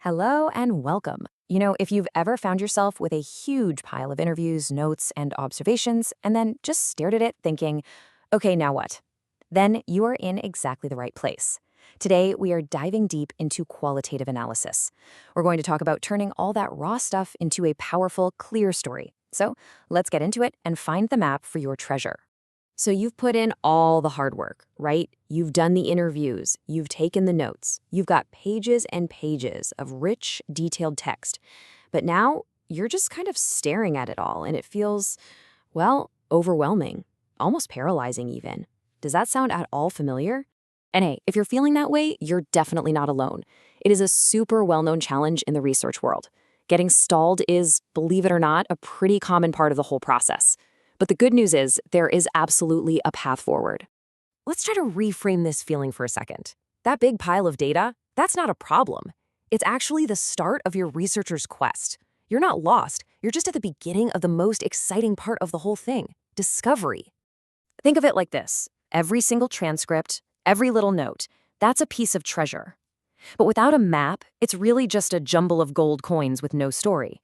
Hello and welcome. If you've ever found yourself with a huge pile of interviews, notes, and observations, and then just stared at it thinking, okay, now what? Then you are in exactly the right place. Today, we are diving deep into qualitative analysis. We're going to talk about turning all that raw stuff into a powerful, clear story. So let's get into it and find the map for your treasure. So you've put in all the hard work, right? You've done the interviews, you've taken the notes, you've got pages and pages of rich, detailed text. But now you're just kind of staring at it all, and it feels, well, overwhelming, almost paralyzing even. Does that sound at all familiar? And hey, if you're feeling that way, you're definitely not alone. It is a super well-known challenge in the research world. Getting stalled is, believe it or not, a pretty common part of the whole process. But the good news is there is absolutely a path forward. Let's try to reframe this feeling for a second. That big pile of data, that's not a problem. It's actually the start of your researcher's quest. You're not lost. You're just at the beginning of the most exciting part of the whole thing, discovery. Think of it like this. Every single transcript, every little note, that's a piece of treasure. But without a map, it's really just a jumble of gold coins with no story.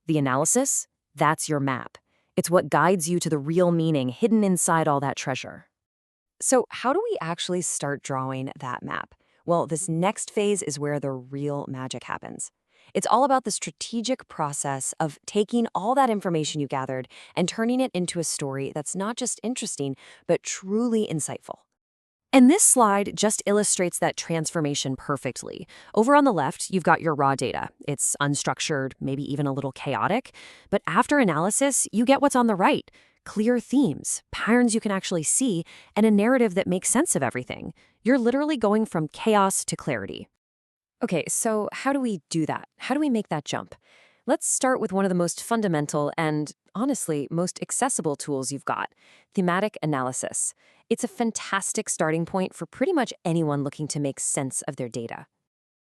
The analysis, that's your map. It's what guides you to the real meaning hidden inside all that treasure. So how do we actually start drawing that map? Well, this next phase is where the real magic happens. It's all about the strategic process of taking all that information you gathered and turning it into a story that's not just interesting, but truly insightful. And this slide just illustrates that transformation perfectly. Over on the left, you've got your raw data. It's unstructured, maybe even a little chaotic. But after analysis, you get what's on the right. Clear themes, patterns you can actually see, and a narrative that makes sense of everything. You're literally going from chaos to clarity. Okay, so how do we do that? How do we make that jump? Let's start with one of the most fundamental and, honestly, most accessible tools you've got, thematic analysis. It's a fantastic starting point for pretty much anyone looking to make sense of their data.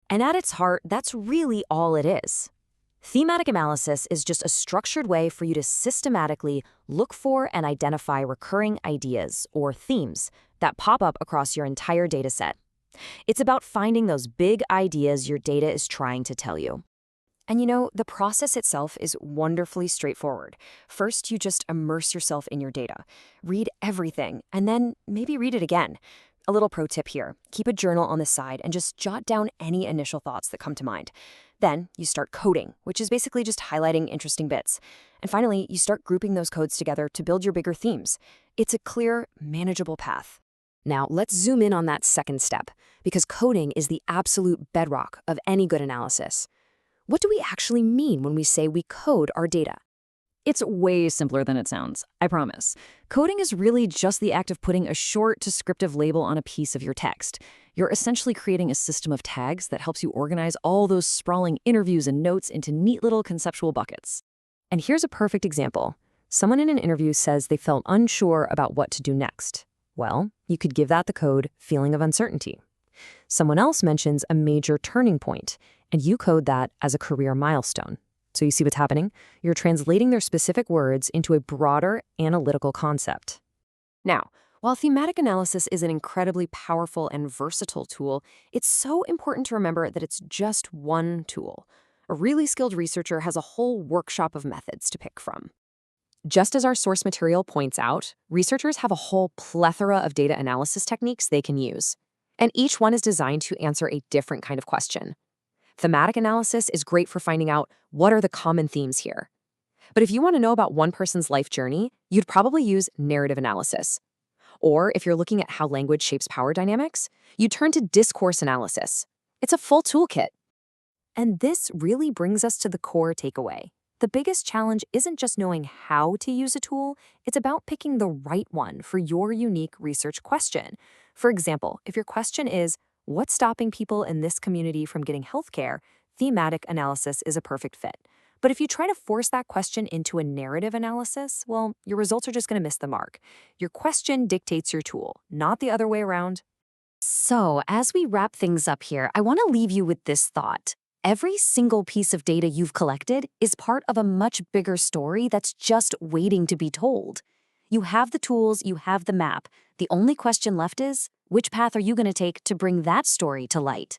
And at its heart, that's really all it is. Thematic analysis is just a structured way for you to systematically look for and identify recurring ideas or themes that pop up across your entire dataset. It's about finding those big ideas your data is trying to tell you. And the process itself is wonderfully straightforward. First, you just immerse yourself in your data. Read everything, and then maybe read it again. A little pro tip here. Keep a journal on the side and just jot down any initial thoughts that come to mind. Then you start coding, which is basically just highlighting interesting bits. And finally, you start grouping those codes together to build your bigger themes. It's a clear, manageable path. Now, let's zoom in on that second step, because coding is the absolute bedrock of any good analysis. What do we actually mean when we say we code our data? It's way simpler than it sounds, I promise. Coding is really just the act of putting a short descriptive label on a piece of your text. You're essentially creating a system of tags that helps you organize all those sprawling interviews and notes into neat little conceptual buckets. And here's a perfect example. Someone in an interview says they felt unsure about what to do next. Well, you could give that the code feeling of uncertainty. Someone else mentions a major turning point, and you code that as a career milestone. So you see what's happening? You're translating their specific words into a broader analytical concept. Now, while thematic analysis is an incredibly powerful and versatile tool, it's so important to remember that it's just one tool. A really skilled researcher has a whole workshop of methods to pick from. Just as our source material points out, researchers have a whole plethora of data analysis techniques they can use. And each one is designed to answer a different kind of question. Thematic analysis is great for finding out what are the common themes here. But if you want to know about one person's life journey, you'd probably use narrative analysis. Or if you're looking at how language shapes power dynamics, you turn to discourse analysis. It's a full toolkit. And this really brings us to the core takeaway. The biggest challenge isn't just knowing how to use a tool, it's about picking the right one for your unique research question. For example, if your question is, what's stopping people in this community from getting healthcare? Thematic analysis is a perfect fit. But if you try to force that question into a narrative analysis, well, your results are just going to miss the mark. Your question dictates your tool, not the other way around. So, as we wrap things up here, I want to leave you with this thought. Every single piece of data you've collected is part of a much bigger story that's just waiting to be told. You have the tools, you have the map. The only question left is, which path are you going to take to bring that story to light?